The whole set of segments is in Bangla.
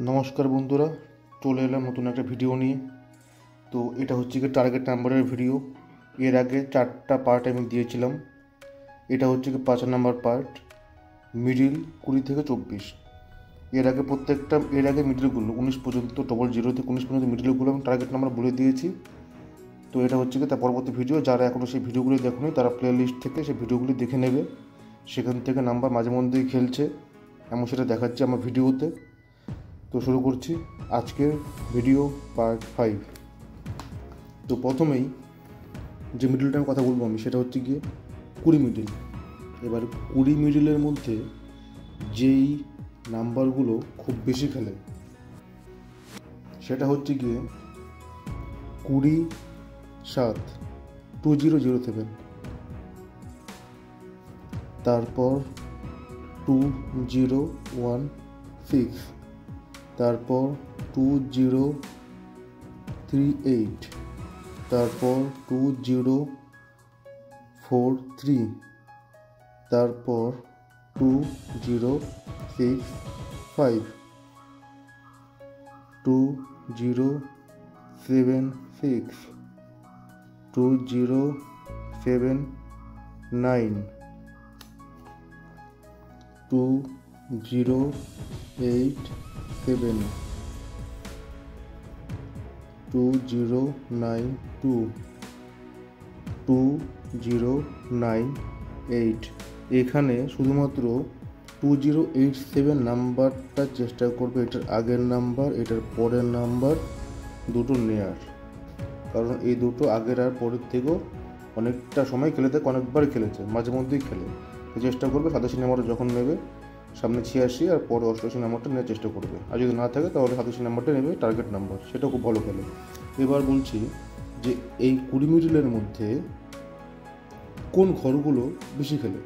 নমস্কার বন্ধুরা, চলে এলাম নতুন একটা ভিডিও নিয়ে। তো এটা হচ্ছে কি টার্গেট নাম্বারের ভিডিও। এর আগে 4টা পার্ট আমি দিয়েছিলাম। এটা হচ্ছে কি 5 নাম্বার পার্ট, মিডিল 20 থেকে 24। এর আগে মিডিলগুলো 19 পর্যন্ত, 00 থেকে 19 পর্যন্ত মিডিলগুলো আমি টার্গেট নাম্বার বলে দিয়েছি। তো এটা হচ্ছে কি তার পরবর্তী ভিডিও। যারা এখনও সেই ভিডিওগুলি দেখোনি তারা প্লে লিস্ট থেকে সেই ভিডিওগুলি দেখে নেবে। সেখান থেকে নাম্বার মাঝে মধ্যেই খেলছে, এমন সেটা দেখাচ্ছে আমার ভিডিওতে। তো শুরু করছি আজকের ভিডিও পার্ট 5। তো প্রথমেই যে মিডলটার কথা বলবো আমি, সেটা হচ্ছে গিয়ে 20 মিডল। এবার 20 মিডলের মধ্যে যেই নাম্বারগুলো খুব বেশি খেলে সেটা হচ্ছে গিয়ে 27, 2007। তারপর 2016, তারপর 2038, তারপর 2043, তারপর 2065, 2076, 2079, 2087, 2092, 2098। এখানে শুধুমাত্র 2087 নাম্বারটা চেষ্টা করবে এটার আগের নাম্বার, এটার পরের নাম্বার দুটো নেয়ার, কারণ এই দুটো আগের আর পরের থেকেও অনেকটা সময় খেলে থাকে, অনেকবার খেলেছে, মাঝে মধ্যেই খেলে। তো চেষ্টা করবে 87 নাম্বারটা যখন নেবে, সামনে 86 আর পরে 88 নাম্বারটা নেওয়ার চেষ্টা করবে। আর যদি না থাকে তাহলে 87 নাম্বারটা নেবে টার্গেট নাম্বার, সেটা খুব ভালো খেলে। এবার বলছি যে এই 20 মিডলের মধ্যে কোন ঘরগুলো বেশি খেলে।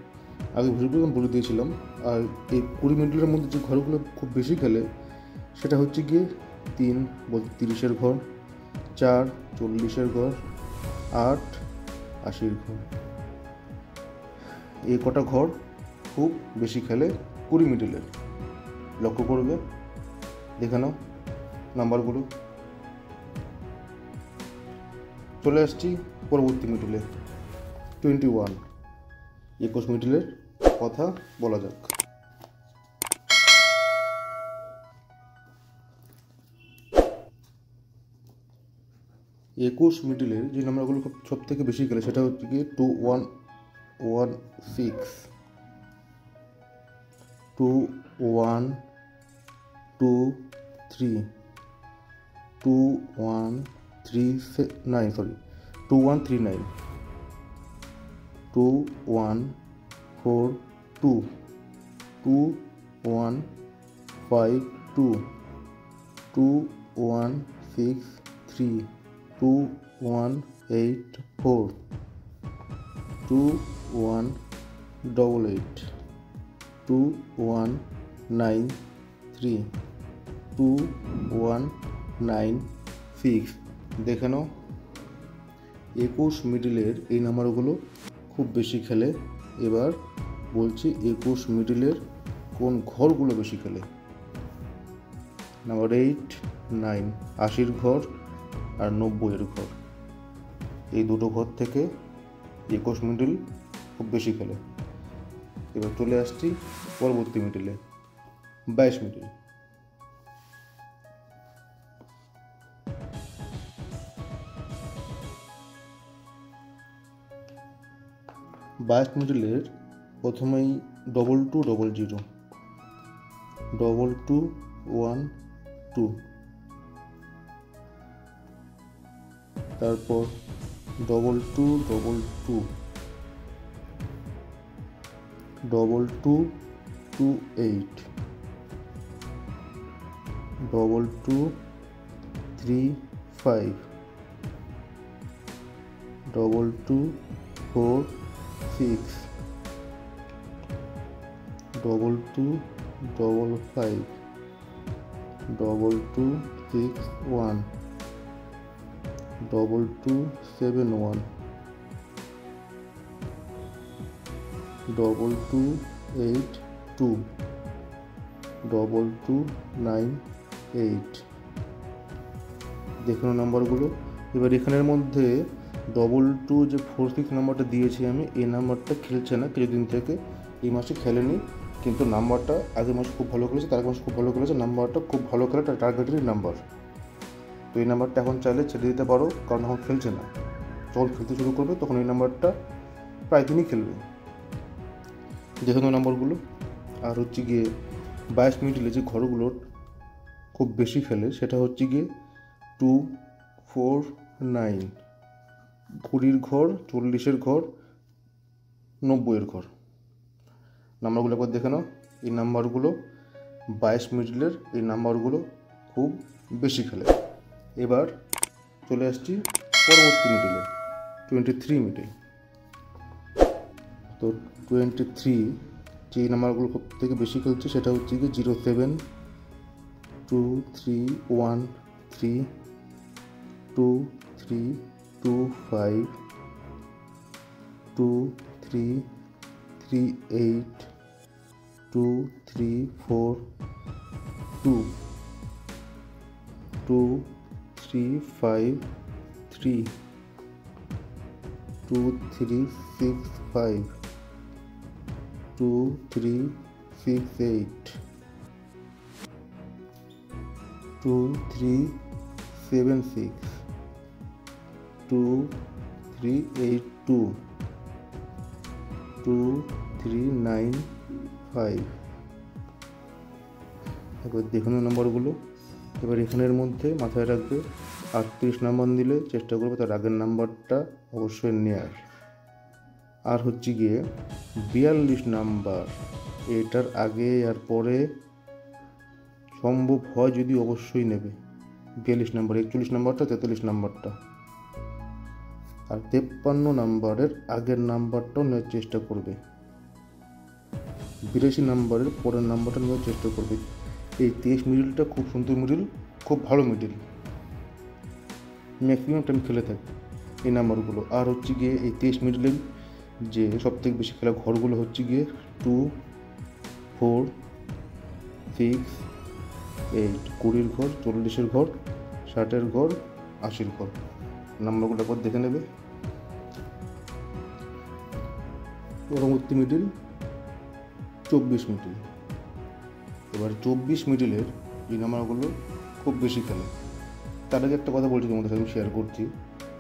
আগে ভিডিওগুলো আমি বলে দিয়েছিলাম। আর এই 20 মিডলের মধ্যে যে ঘরগুলো খুব বেশি খেলে সেটা হচ্ছে গিয়ে 3 বলতে 30-এর ঘর, 4 40-এর ঘর, 8 80-এর ঘর। এই কটা ঘর খুব বেশি খেলে 20 মিডলের। লক্ষ্য করবে, দেখে নাও নাম্বারগুলো। চলে আসছি পরবর্তী মিডলে 21, 21 মিডলের কথা বলা যাক। 21 মিডলের যে নাম্বারগুলো সব থেকে বেশি খেলে সেটা হচ্ছে কি 2116, 2123, 2139, 2142, 2152, 2163, 2184, 2188, 2193, 2196। দেখে নাও 21 মিডলের এই নাম্বারগুলো খুব বেশি খেলে। এবার বলছি 21 মিডলের কোন ঘরগুলো বেশি খেলে। নাম্বার 8, 9, 80-এর ঘর আর 90-এর ঘর। এই দুটো ঘর থেকে 21 মিডল খুব বেশি খেলে। এবার চলে আসছি পরবর্তী মিডলে 22 মিডল। 22 মিডলের প্রথমেই 2200, 2212, তারপর 2222, 2228, 2235, 2246, 2255, 2261, 2271, 2282, 2293, 8। দেখুন নাম্বারগুলো। এবার এখানের মধ্যে 22 যে 46 নাম্বারটা দিয়েছি আমি, এই নাম্বারটা খেলছে না কিছুদিন থেকে, এই মাসে খেলেনি, কিন্তু নাম্বারটা আগের মাসে খুব ভালো খেলেছে, তার মাসে খুব ভালো খেলেছে, নাম্বারটা খুব ভালো খেলে, টার্গেটেরই নাম্বার। তো এই নাম্বারটা এখন চাইলে ছেড়ে দিতে পারো, কারণ এখন খেলছে না। যখন খেলতে শুরু করবে তখন এই নাম্বারটা প্রায় দিনই খেলবে। দেখুন নাম্বারগুলো। আর হচ্ছে গিয়ে 22 মিডিলে যে ঘরগুলোর খুব বেশি খেলে সেটা হচ্ছে গিয়ে 2, 4, 9, 20 ঘর, 40 ঘর, 90 ঘর। নাম্বারগুলো একবার দেখে নাও। এই নাম্বারগুলো 22 মিডিলের এই নাম্বারগুলো খুব বেশি খেলে। এবার চলে আসছি পরবর্তী মিডিলে, 23 মিডিল। তো 23 যে নাম্বারগুলো সব থেকে বেশি খেলছে সেটা হচ্ছে কি 07, 2, 3, 1, 3, 2, 3, 2, 5, 2, 3, 3, 8, 2, 3, 4, 2, 2, 3, 5, 3, 2, 3, 6, 5, 2, 3, 6, 8, 2, 3, 7, 6, 2, 3, 8, 2, 2, 3, 9, 5। এবার দেখুন নাম্বারগুলো। এবার এখানের মধ্যে মাথায় রাখবে 38 নাম্বার দিলে চেষ্টা করবে তার আগের নাম্বারটা অবশ্যই নেওয়ার। আর হচ্ছে গিয়ে 42 নাম্বার, এটার আগে আর পরে সম্ভব হয় যদি অবশ্যই নেবে। 42 নাম্বার, 41 নাম্বারটা, 43 নাম্বারটা, আর 53 নাম্বারের আগের নাম্বারটাও নেওয়ার চেষ্টা করবে। 82 নাম্বারের পরের নাম্বারটা নেওয়ার চেষ্টা করবে। এই 23 মিডিলটা খুব সুন্দর মিডিল, খুব ভালো মিডিল, ম্যাক্সিমাম টাইম খেলে থাকে এই নাম্বারগুলো। আর হচ্ছে গিয়ে এই 23 মিডিলের যে সবথেকে বেশি খেলা ঘরগুলো হচ্ছে গিয়ে 2, 4, 6, 8, 20 ঘর, 40 ঘর, 60 ঘর, 80 ঘর। নাম্বারগুলো একবার দেখে নেবে। পরবর্তী মিডিল 24 মিডিল। এবার 24 মিডিলের এই নাম্বারগুলো খুব বেশি খেলে। তার আগে একটা কথা বলছি, তোমাদের সাথে শেয়ার করছি।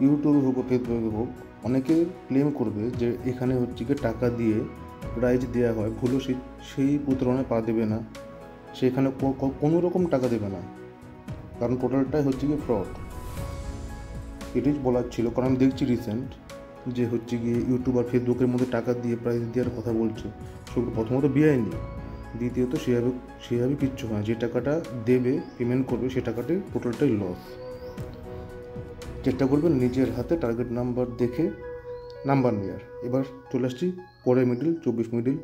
ইউটিউবে হোক বা ফেসবুকে হোক, অনেকে ক্লেম করবে যে এখানে হচ্ছে গিয়ে টাকা দিয়ে প্রাইজ দেওয়া হয়, ভুলও সেই প্রতারণায় পা দেবে না, সেখানে কোনো রকম টাকা দেবে না, কারণ টোটালটাই হচ্ছে গিয়ে ফ্রড। এটাই বলার ছিল, কারণ আমি দেখছি রিসেন্ট যে হচ্ছে গিয়ে ইউটিউব আর ফেসবুকের মধ্যে টাকা দিয়ে প্রাইজ দেওয়ার কথা বলছে। সেগুলো প্রথমত বেআইনি, দ্বিতীয়ত সেভাবে কিচ্ছু হয়। যে টাকাটা দেবে, পেমেন্ট করবে, সে টাকাটাই টোটালটাই লস। চেষ্টা করবেন নিজের হাতে টার্গেট নাম্বার দেখে নাম্বার নেওয়ার। এবার চলে আসছি পরের মিডিল, 24 মিডিল।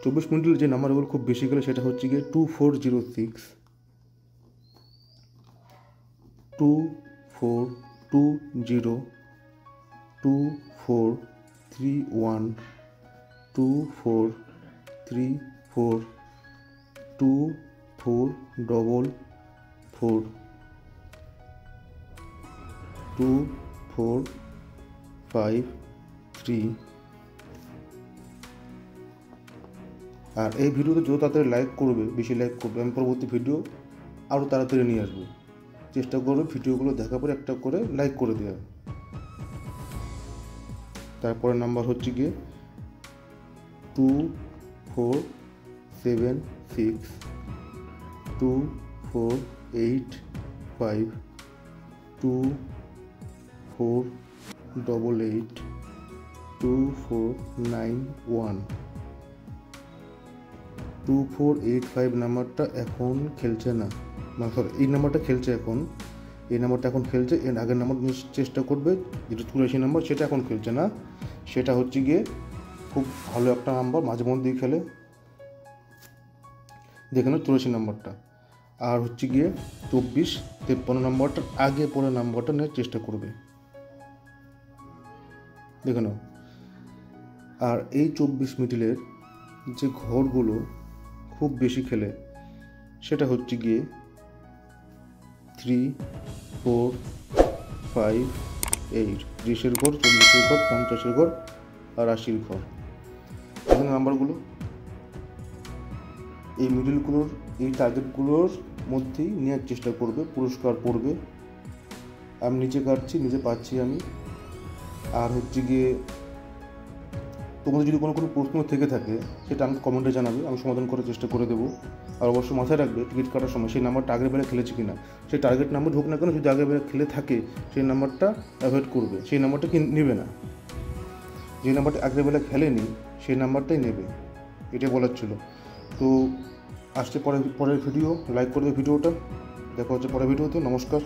24 মিডিল যে নাম্বারগুলো খুব বেশি গেলে সেটা হচ্ছে গিয়ে 2406, 2420, 2431, 2434, 2444, 2453। আর এই ভিডিওতে যত তাড়াতাড়ি লাইক করবে, বেশি লাইক করবে, আমি পরবর্তী ভিডিও আরও তাড়াতাড়ি নিয়ে আসবো। চেষ্টা করবে ভিডিওগুলো দেখার পরে একটা করে লাইক করে দেওয়া। তারপরে নাম্বার হচ্ছে গিয়ে 2476, 2485, 2488, 2491। 2485 নাম্বারটা এখন খেলছে না, সরি এই নাম্বারটা খেলছে এখন, এই নাম্বারটা এখন খেলছে। এর আগের নাম্বার চেষ্টা করবে, যেটা 84 নাম্বার, সেটা এখন খেলছে না। সেটা হচ্ছে গিয়ে খুব ভালো একটা নাম্বার, মাঝে মধ্যেই খেলে, দেখে নাও 84 নাম্বারটা। আর হচ্ছে গিয়ে 2453 নাম্বারটার আগে পরে নাম্বারটা নেওয়ার চেষ্টা করবে, দেখে নাও। আর এই 24 মিডিলের যে ঘরগুলো খুব বেশি খেলে সেটা হচ্ছে গিয়ে 3, 4, 5, 8, 30-এর ঘর, 40-এর ঘর, 50-এর ঘর আর 80-র ঘর। এখানে নাম্বারগুলো এই মিডিলগুলোর, এই টার্গেটগুলোর মধ্যেই নেওয়ার চেষ্টা করবে, পুরস্কার পড়বে। আমি নিচে কাটছি, নিচে পাচ্ছি আমি। আর হচ্ছে গিয়ে তোমাদের যদি কোনো প্রশ্ন থেকে থাকে সেটা আমাকে কমেন্টে জানাবে, আমি সমাধান করার চেষ্টা করে দেবো। আর অবশ্যই মাথায় রাখবে টিকিট কাটার সময় সেই নাম্বারটা আগের বেলা খেলেছে কি না, সেই টার্গেট নাম্বার হোক না কেন, যদি আগের বেলা খেলে থাকে সেই নাম্বারটা অ্যাভয়েড করবে, সেই নাম্বারটা নেবে না। যে নাম্বারটা আগের বেলা খেলেনি সেই নাম্বারটাই নেবে, এটাই বলার ছিল। তো আসছে পরের ভিডিও, লাইক করে দেবে ভিডিওটা। দেখা হচ্ছে পরের ভিডিওতে। নমস্কার।